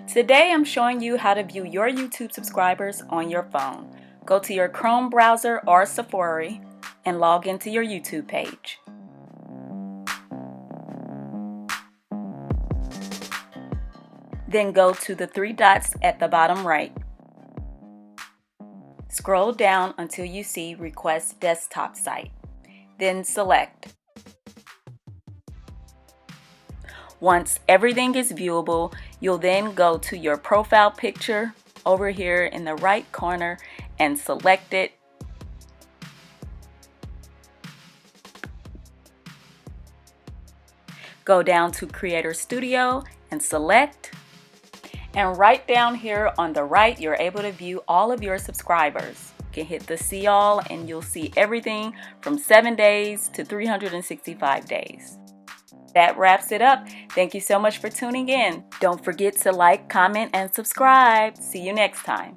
Today I'm showing you how to view your YouTube subscribers on your phone. Go to your Chrome browser or Safari and log into your YouTube page. Then go to the three dots at the bottom right. Scroll down until you see Request Desktop Site. Then select. Once everything is viewable, you'll then go to your profile picture over here in the right corner and select it. Go down to Creator Studio and select. And right down here on the right, you're able to view all of your subscribers. You can hit the See All and you'll see everything from 7 days to 365 days. That wraps it up. Thank you so much for tuning in. Don't forget to like, comment, and subscribe. See you next time.